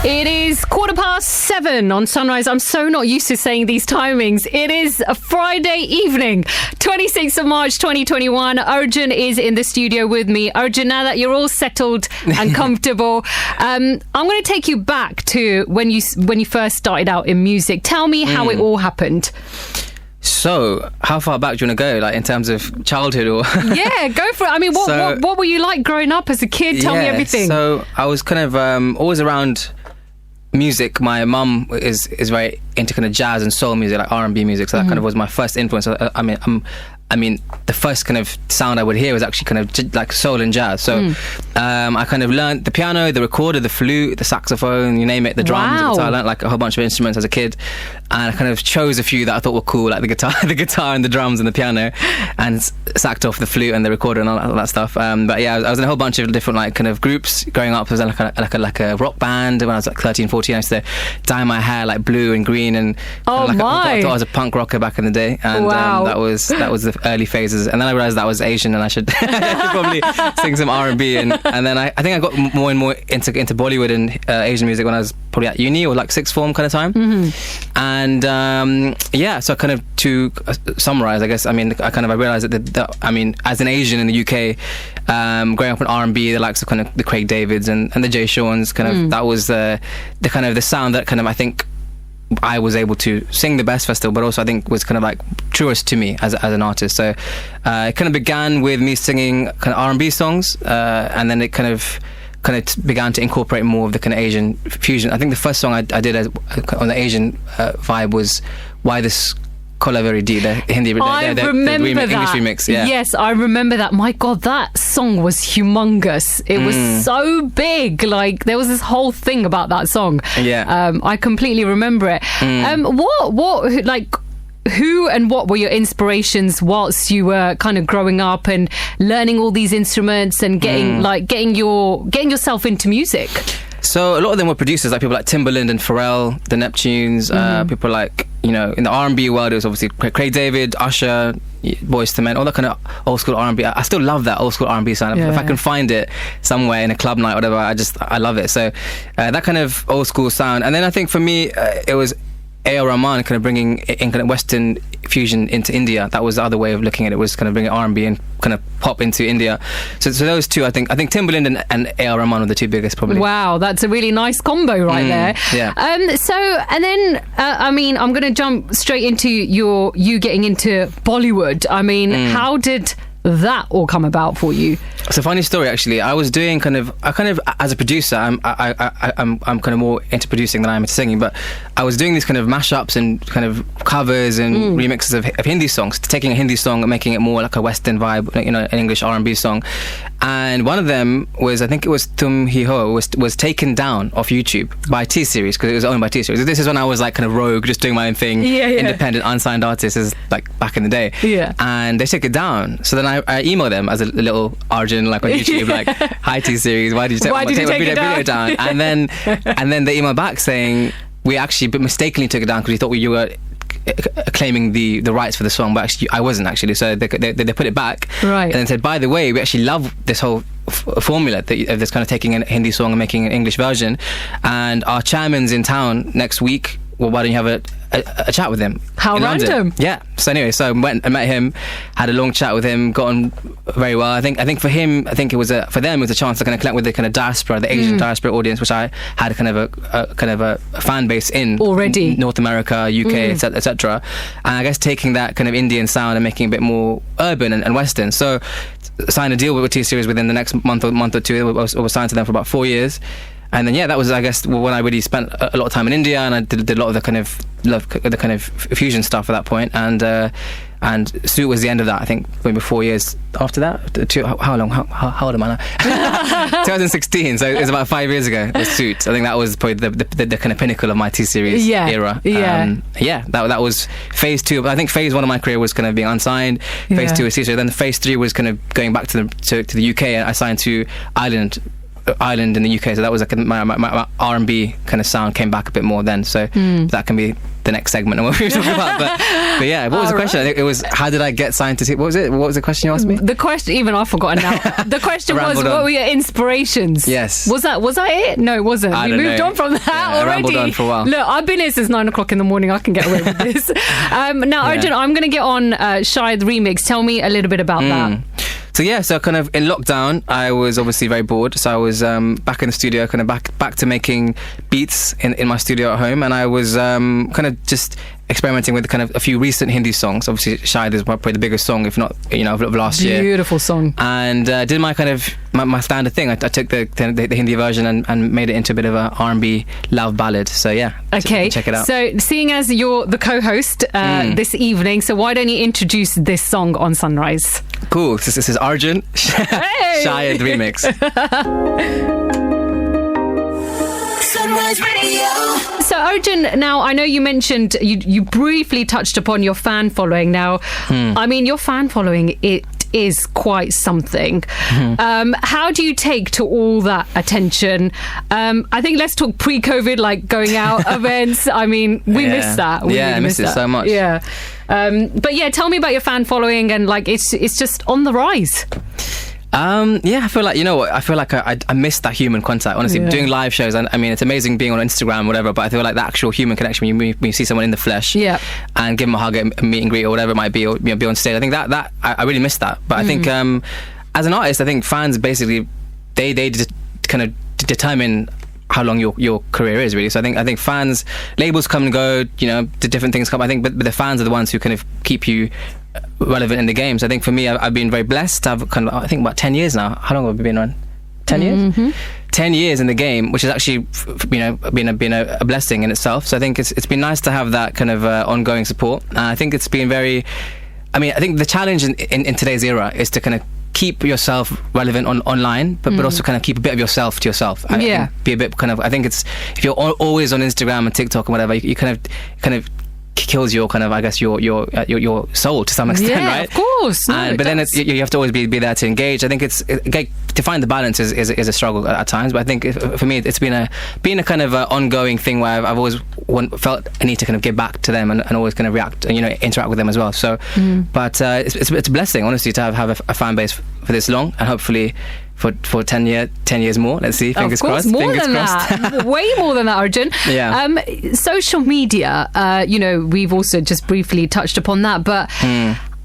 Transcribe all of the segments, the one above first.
It is 7:15 on Sunrise. I'm so not used to saying these timings. It is a Friday evening, 26th of March 2021. Arjun is in the studio with me. Arjun, now that you're all settled and comfortable, I'm going to take you back to when you first started out in music. Tell me how it all happened. So, how far back do you want to go, like in terms of childhood or? Yeah, go for it. I mean, what were you like growing up as a kid? Tell me everything. So, I was kind of always around music. My mum is very into kind of jazz and soul music, like R&B music. So that kind of was my first influence. I mean, the first kind of sound I would hear was actually kind of like soul and jazz. So I kind of learned the piano, the recorder, the flute, the saxophone, you name it, the drums. Wow. So I learned like a whole bunch of instruments as a kid, and I kind of chose a few that I thought were cool, like the guitar and the drums and the piano, and sacked off the flute and the recorder and all that stuff. But yeah, I was in a whole bunch of different like kind of groups growing up. I was in like a rock band when I was like 13, 14. I used to dye my hair like blue and green, and I thought I was a punk rocker back in the day. And that was the early phases. And then I realised that I was Asian and I should probably sing some R&B. And then I think I got more and more into Bollywood and Asian music when I was probably at uni or like sixth form kind of time. And so kind of to summarise, I guess, I mean, I realised that I mean, as an Asian in the UK, growing up in R&B, the likes of kind of the Craig Davids and the Jay Sean's, kind of that was the kind of the sound that kind of I think I was able to sing the best festival, but also I think was kind of like truest to me as an artist. So it kind of began with me singing kind of R&B songs, and then it kind of began to incorporate more of the kind of Asian fusion. I think the first song I did on the Asian vibe was Why This Color Very Deep, the Hindi, remember the that. English remix. Yeah. Yes, I remember that. My God, that song was humongous. It was so big. Like, there was this whole thing about that song. Yeah. I completely remember it. Who and what were your inspirations whilst you were kind of growing up and learning all these instruments and getting yourself into music? So a lot of them were producers, like people like Timbaland and Pharrell, the Neptunes, people like, you know, in the R&B world, it was obviously Craig David, Usher, Boyz II Men, all that kind of old school R&B. I still love that old school R&B sound. If I can find it somewhere in a club night or whatever, I love it. So that kind of old school sound. And then I think for me, it was A.R. Rahman kind of bringing in kind of Western fusion into India. That was the other way of looking at it, was kind of bringing R&B and kind of pop into India. So those two, I think Timbaland and A.R. Rahman are the two biggest probably. Wow, that's a really nice combo right there. Yeah. And then I mean, I'm going to jump straight into you getting into Bollywood. I mean, how did that all come about for you? It's a funny story, actually. I was doing as a producer, I'm kind of more into producing than I am into singing, but I was doing these kind of mashups and kind of covers and remixes of Hindi songs, taking a Hindi song and making it more like a Western vibe, you know, an English R&B song. And one of them was, I think it was Tum Hi Ho, was taken down off YouTube by T-Series, because it was owned by T-Series. This is when I was like kind of rogue, just doing my own thing, independent, unsigned artist, is like back in the day. Yeah. And they took it down. So then I emailed them as a little Arjun, like on YouTube, like, hi T-Series, why did you take my video down? And then they emailed back saying, we actually mistakenly took it down because we thought you were claiming the rights for the song, but actually I wasn't actually. So they put it back, right? And then said, by the way, we actually love this whole formula of this kind of taking a Hindi song and making an English version, and our chairman's in town next week. Well, why don't you have a chat with him? How random. London? Yeah. So anyway, so I went and met him, had a long chat with him, got on very well. I think for him, I think for them it was a chance to kind of connect with the kind of diaspora, the Asian diaspora audience, which I had kind of a fan base in already, North America, UK, etc. And I guess taking that kind of Indian sound and making it a bit more urban and Western. So signed a deal with T-Series within the next month or two. I was signed to them for about 4 years. And then that was, I guess, when I really spent a lot of time in India, and I did a lot of the kind of fusion stuff at that point. And Suit was the end of that. I think maybe 4 years after that. How long? How old am I now? 2016. So it was about 5 years ago. The Suit. I think that was probably the kind of pinnacle of my T-Series era. That was phase 2. But I think phase 1 of my career was kind of being unsigned. Phase 2 was T-Series. Then phase 3 was kind of going back to the UK. And I signed to Island Ireland in the UK, so that was like my R&B kind of sound came back a bit more then. So that can be the next segment of what we were talking about. But yeah, what was the question? I think it was, how did I get signed to? What was it? What was the question you asked me? The question, even I've forgotten now. The question was, what were your inspirations? Yes. Was that it? No, it wasn't. We moved on from that already. I rambled on for a while. Look, I've been here since 9 o'clock in the morning. I can get away with this. Now, Arjun, I'm going to get on Shy the Remix. Tell me a little bit about that. So kind of in lockdown, I was obviously very bored. So I was back in the studio, kind of back to making beats in my studio at home, and I was kind of just experimenting with kind of a few recent Hindi songs. Obviously, Shahid is probably the biggest song, if not, of last year. Beautiful song. And did my kind of my standard thing. I took the Hindi version and made it into a bit of a R&B love ballad. So yeah, okay, check it out. So seeing as you're the co-host this evening, so why don't you introduce this song on Sunrise? Cool. This is Arjun, Shahid Remix. Sunrise Radio. So Arjun, now I know you mentioned, you briefly touched upon your fan following. Now, I mean, your fan following, it is quite something. How do you take to all that attention? I think let's talk pre-COVID, like going out events. I mean, we miss that. We really I miss it so much. Yeah. But yeah, tell me about your fan following, and like it's just on the rise. I feel like, I feel like I miss that human contact, honestly. Doing live shows, and I mean, it's amazing being on Instagram, whatever, but I feel like the actual human connection when you see someone in the flesh and give them a hug, a meet and greet or whatever it might be, or be on stage. I think that I really miss that. But I think as an artist, I think fans basically they just kind of determine how long your career is, really. So I think fans, labels come and go, the different things come, I think, but the fans are the ones who kind of keep you relevant in the game. So I think for me, I've been very blessed to have kind of, I think, about 10 years now. How long have we been on? 10 years? 10 years in the game, which has actually been a blessing in itself. So I think it's been nice to have that kind of ongoing support. I think it's been I think the challenge in today's era is to kind of keep yourself relevant online, but also kind of keep a bit of yourself to yourself. Be a bit kind of, I think it's, if you're always on Instagram and TikTok and whatever, you kind of kills your kind of, I guess, your soul to some extent, right? Yeah, of course. But then you have to always be there to engage. I think to find the balance is a struggle at times. But I think for me, it's been a kind of ongoing thing where I've always felt a need to kind of give back to them and always kind of react and interact with them as well. So, but it's a blessing, honestly, to have a fan base for this long, and hopefully for 10 years more. Let's see. Fingers crossed. More than that. Way more than that, Arjun. Yeah. Social media, we've also just briefly touched upon that, but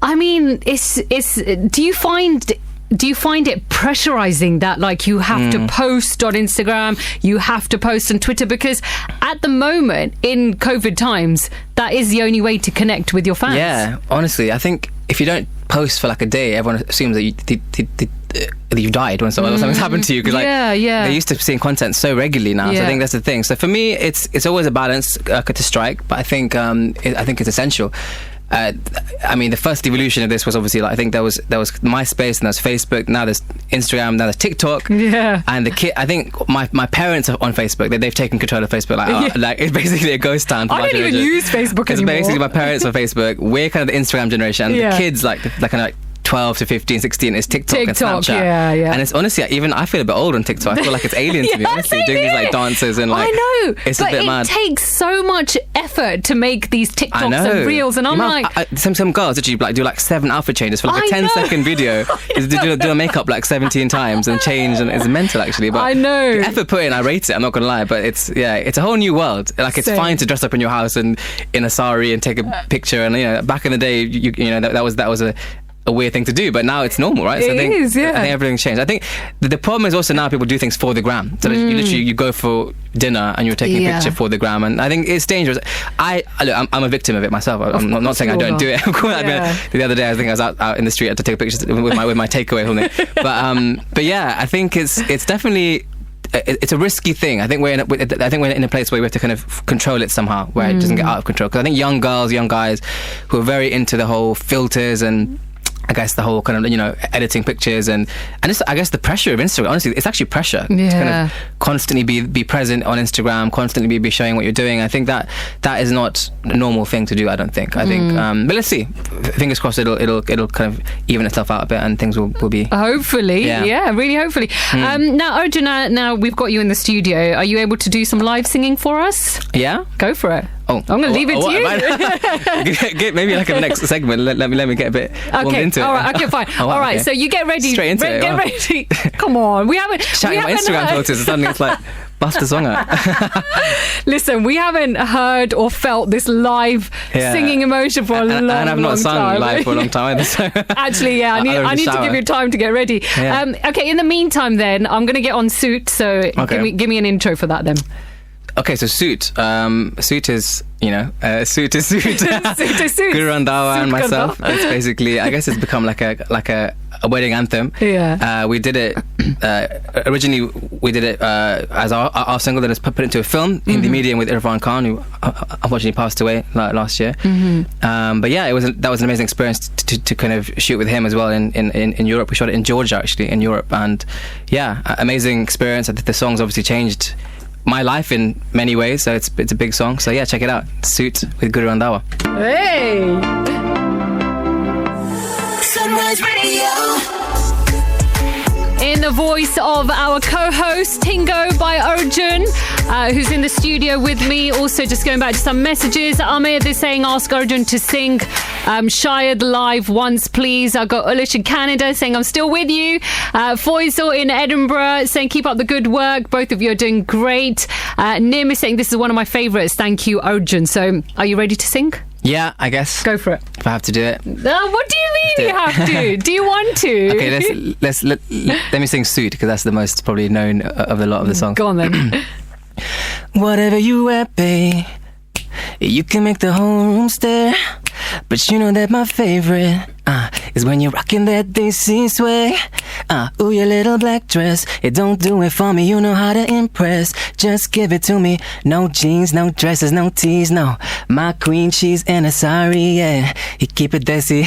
I mean, it's do you find it pressurizing that, like, you have to post on Instagram, you have to post on Twitter? Because at the moment, in COVID times, that is the only way to connect with your fans. Yeah, honestly, I think if you don't post for like a day, everyone assumes that you died when something's happened to you, because they're used to seeing content so regularly now. So I think that's the thing. So for me, it's always a balance to strike, but I think it's essential. I mean, the first evolution of this was obviously, like, I think there was MySpace, and there was Facebook, now there's Instagram, now there's TikTok. Yeah. And I think my parents are on Facebook. They've taken control of Facebook. Like it's basically a ghost town. I don't even use Facebook anymore. Basically, my parents are on Facebook. We're kind of the Instagram generation. And the kids, like kind of like 12 to 15, 16 is TikTok and Snapchat. Yeah. And it's honestly, even I feel a bit old on TikTok. I feel like it's alien to me, honestly, doing these like dances and like. I know. It's a bit mad. It takes so much effort to make these TikToks and reels, and I'm like, some girls literally do like 7 outfit changes for like a 10-second video. Do a makeup like 17 times and change, and it's mental actually. But I know. The effort put in, I rate it. I'm not gonna lie, but it's a whole new world. Like, it's fine to dress up in your house and in a sari and take a picture, and back in the day, that was a weird thing to do, but now it's normal, right? So I think everything's changed. I think the problem is also now people do things for the gram. So you go for dinner and you're taking a picture for the gram, and I think it's dangerous. I'm a victim of it myself. I'm not saying I don't do it. The other day, I think I was out in the street, I had to take a picture with my takeaway or something. But yeah, I think it's definitely. It's a risky thing. I think we're in a place where we have to kind of control it somehow, where it doesn't get out of control. Because I think young girls, young guys who are very into the whole filters and I guess the whole kind of, you know, editing pictures and it's, I guess, the pressure of Instagram. Honestly, it's actually pressure to kind of constantly be present on Instagram, constantly be showing what you're doing. I think that is not a normal thing to do, I don't think. I think, but let's see. Fingers crossed it'll kind of even itself out a bit and things will be... Hopefully, yeah, really hopefully. Now, Arjun, now we've got you in the studio. Are you able to do some live singing for us? Yeah? Go for it. Oh, I'm going to leave it to you. Maybe like a next segment. Let me get a bit warmed into it. All right, okay, fine. All right, so you get ready. Straight into it. Get ready. Come on, we haven't... Shouting about Instagram filters and suddenly it's like... Bust the song out. Listen, we haven't heard or felt this live singing emotion for a long time. And I've not sung live for a long time either. So. Actually, yeah, I need to give you time to get ready. Yeah. Okay, in the meantime then, I'm going to get on Suit, so give me an intro for that then. Okay, so Suit. Suit is, you know, Suit is Suit. Suit is Suit. Guru Randhawa and myself. It's basically, I guess it's become like a wedding anthem. Yeah. We did it, originally we did it as our single that is put into a film, Hindi medium with Irfan Khan, who unfortunately passed away last year. But yeah, that was an amazing experience to kind of shoot with him as well in Europe. We shot it in Georgia, actually, in Europe. And yeah, amazing experience. The song's obviously changed my life in many ways, so it's a big song. So yeah, check it out. Suit with Guru Randhawa. Hey! Sunrise Radio. In the voice of our co-host Tingo by Arjun, who's in the studio with me. Also, just going back to some messages. Amir is saying, ask Arjun to sing Shayad live once, please. I got Ulish in Canada saying, I'm still with you. Faisal in Edinburgh saying, keep up the good work. Both of you are doing great. Nim is saying, this is one of my favourites. Thank you, Arjun. So, are you ready to sing? Yeah, I guess. Go for it. If I have to do it. What do you mean you have to? Do you want to? Okay, let me sing Suit, because that's the most probably known of a lot of the songs. Go on then. Whatever you wear, babe, you can make the whole room stare. But you know that my favorite is when you're rocking that DC sway. Ooh, your little black dress, it don't do it for me, you know how to impress. Just give it to me. No jeans, no dresses, no tees, no. My queen, she's in a sari, yeah. You keep it desi,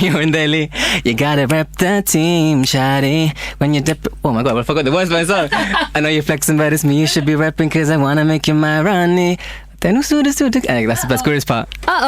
you're in Delhi. You gotta rep the team, shawty. When you dip... Oh my God, I forgot the words by song. I know you're flexing, but it's me you should be repping, cause I wanna make you my Rani. That's the Guru's part. There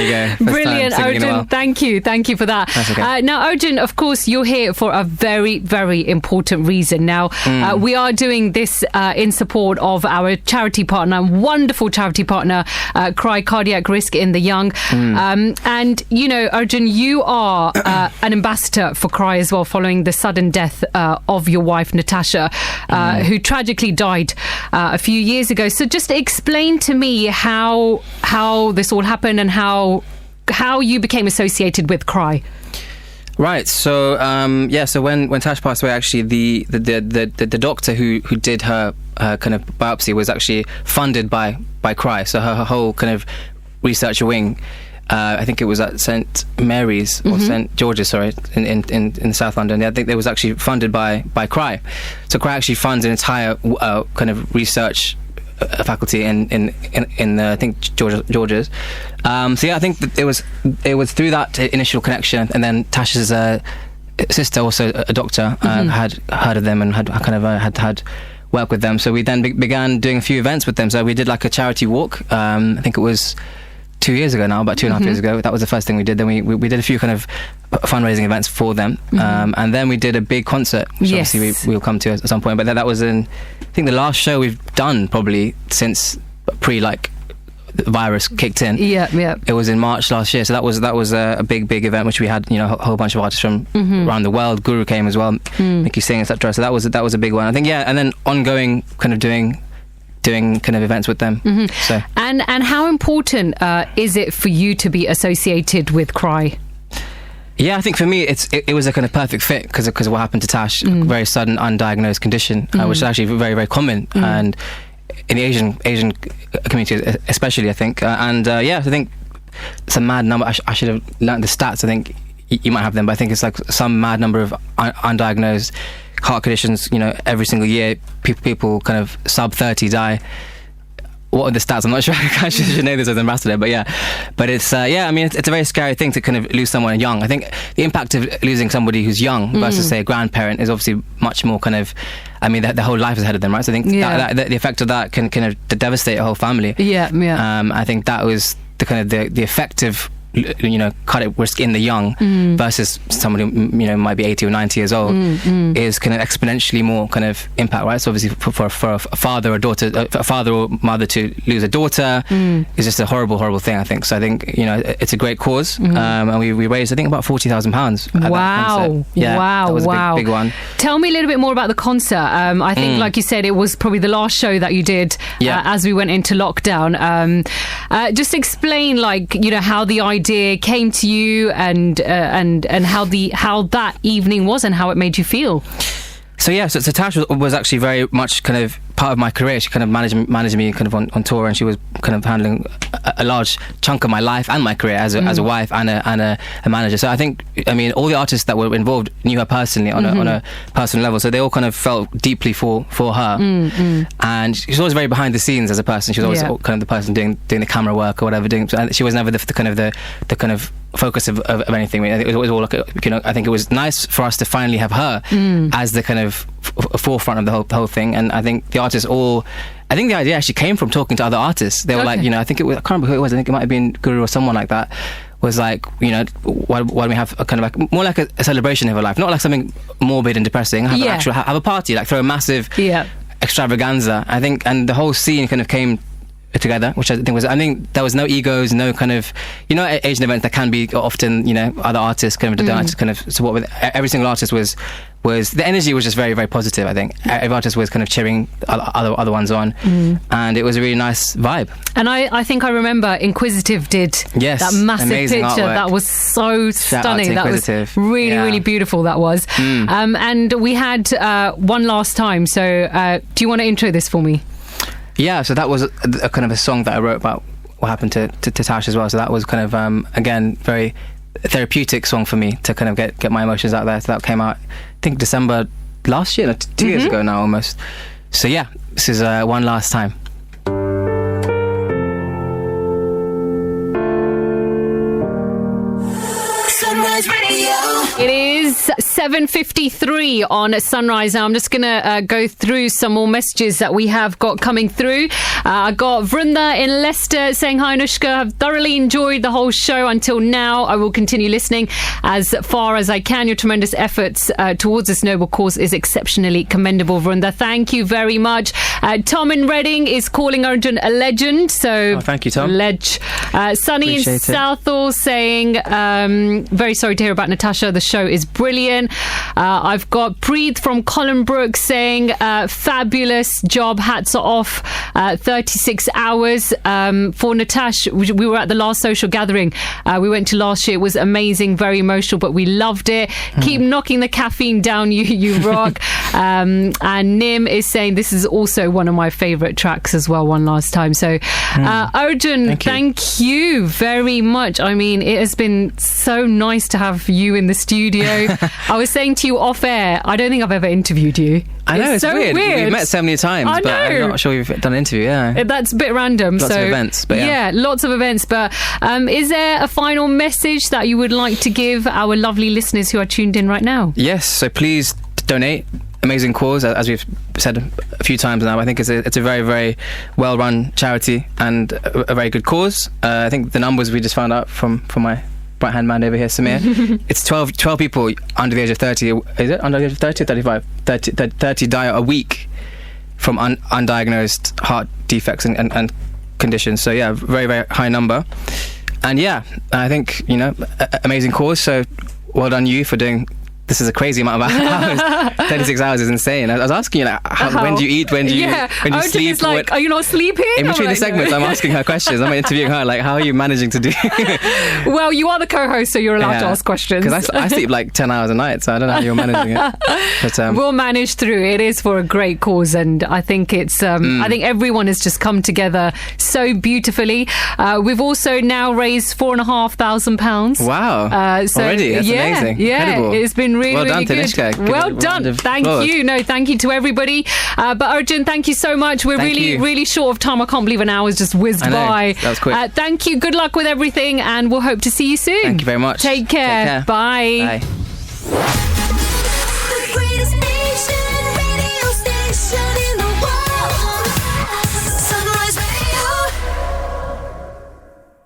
you go. First brilliant, Arjun. Thank you for that. That's okay. Now, Arjun, of course, you're here for a very, very important reason. Now, we are doing this in support of our charity partner, wonderful charity partner, CRY Cardiac Risk in the Young. And, you know, Arjun, you are an ambassador for CRY as well, following the sudden death of your wife, Natasha, who tragically died a few years ago. So just explain to me how this all happened and how you became associated with CRY. Right. So so when Tash passed away, actually the doctor who did her kind of biopsy was actually funded by CRY. So her whole kind of research wing, I think it was at St Mary's or St George's, sorry, in South London. I think it was actually funded by CRY. So CRY actually funds an entire kind of research faculty in I think George's. So yeah, I think that it was through that initial connection, and then Tash's sister, also a doctor, had heard of them and had work with them. So we then began doing a few events with them. So we did like a charity walk. I think it was 2 years ago now, about 2.5 years ago. That was the first thing we did. Then we did a few kind of fundraising events for them, and then we did a big concert, which obviously we'll come to at some point. But that was I think the last show we've done probably since the virus kicked in. Yeah. It was in March last year, so that was a big event which we had, you know, a whole bunch of artists from around the world. Guru came as well, Mickey Singh, etc. So that was a big one, I think. Yeah, and then ongoing kind of doing kind of events with them. So and how important is it for you to be associated with CRY? Yeah, I think for me it was a kind of perfect fit because of what happened to Tash, a very sudden undiagnosed condition, which is actually very, very common, and in the Asian community especially, I think. I think it's a mad number. I should have learnt the stats. I think you might have them, but I think it's like some mad number of undiagnosed heart conditions. You know, every single year people kind of sub 30 die what are the stats? I'm not sure. I should know this as an ambassador, but it's I mean, it's a very scary thing to kind of lose someone young. I think the impact of losing somebody who's young versus say a grandparent is obviously much more kind of, I mean, their whole life is ahead of them, right? So I think that the effect of that can kind of devastate a whole family. I think that was the kind of the effect of, you know, cardiac risk in the young versus somebody who, you know, might be 80 or 90 years old is kind of exponentially more kind of impact, right? So obviously for a father or daughter, a father or mother to lose a daughter is just a horrible thing, I think. So I think, you know, it's a great cause, and we raised, I think, about £40,000. Wow. That was a big one. Tell me a little bit more about the concert. I think, like you said, it was probably the last show that you did as we went into lockdown. Just explain, like, you know, how the idea came to you and how that evening was and how it made you feel. So Tash was actually very much kind of part of my career. She kind of managed me kind of on tour, and she was kind of handling a large chunk of my life and my career as a wife and a manager. So I think, I mean, all the artists that were involved knew her personally on a personal level, so they all kind of felt deeply for her. And she was always very behind the scenes as a person. She was always kind of the person doing the camera work or whatever. She was never the kind of focus of anything. I think it was all like, you know, I think it was nice for us to finally have her as the kind of forefront of the whole thing. And I think the artists I think the idea actually came from talking to other artists. They were like, you know, I can't remember who it was. I think it might have been Guru or someone like that. Was like, you know, why don't we have a kind of like more like a celebration of her life, not like something morbid and depressing. Have a party, like throw a massive extravaganza. I think, and the whole scene kind of came together, which I think there was no egos, no kind of, you know, at Asian events there can be often, you know, other artists kind of support with. Every single artist was the energy was just very, very positive. I think every artist was kind of cheering other ones on, and it was a really nice vibe. And I think I remember Inquisitive did that massive picture artwork. That was so stunning. That was really, really beautiful. That was. And we had One Last Time. So do you want to intro this for me? Yeah, so that was a kind of a song that I wrote about what happened to Tash as well. So that was kind of, again, very therapeutic song for me to kind of get my emotions out there. So that came out, I think, December last year, 2 years ago now almost. So yeah, this is One Last Time. Sunrise Radio. It is 7:53 on Sunrise. Now I'm just going to go through some more messages that we have got coming through. I got Vrunda in Leicester saying, "Hi Anushka, I've thoroughly enjoyed the whole show until now. I will continue listening as far as I can. Your tremendous efforts towards this noble cause is exceptionally commendable, Vrunda." Thank you very much. Tom in Reading is calling Arjun a legend. So thank you, Tom. Sunny Appreciate in it. Southall saying, very sorry to hear about Natasha. The show is brilliant. I've got Preet from Collinbrook saying, fabulous job. Hats are off. 36 hours for Natasha. We were at the last social gathering we went to last year. It was amazing, very emotional, but we loved it. Keep knocking the caffeine down, you rock. And Nim is saying this is also one of my favourite tracks as well, One Last Time. So Arjun, thank you very much. I mean, it has been so nice to have you in the studio. I was saying to you off air, I don't think I've ever interviewed you. I know, it's so weird. We've met so many times, but I'm not sure you've done an interview. That's a bit random. Lots of events, but lots of events. But is there a final message that you would like to give our lovely listeners who are tuned in right now? Yes, so please donate. Amazing cause, as we've said a few times now. I think it's a very, very well-run charity and a very good cause. I think the numbers we just found out from my right-hand man over here, Samir, it's 12 people under the age of 30. Is it under the age of 30 or 35? 30 die a week from undiagnosed heart defects and conditions. So yeah, very, very high number. And yeah, I think, you know, amazing cause. So well done you for doing. This is a crazy amount of hours. 36 hours is insane. I was asking you, like, when do you eat? When do you sleep? Is like, are you not sleeping? In between the segments, I'm asking her questions. I'm interviewing her, like, how are you managing to do? Well, you are the co-host, so you're allowed to ask questions. Because I sleep like 10 hours a night, so I don't know how you're managing it. But, we'll manage through. It is for a great cause, and I think it's. I think everyone has just come together so beautifully. We've also now raised £4,500. Wow! So, already, that's amazing. Yeah, incredible. It's been Really, Well done, really good. Anushka. Give Well a round done. of Thank applause. you. No, thank you to everybody. But Arjun, thank you so much. We're Thank really, you. really short of time. I can't believe an hour's just whizzed I know. by. That was quick. Thank you. Good luck with everything, and we'll hope to see you soon. Thank you very much. Take care. Take care. Bye. Bye. The greatest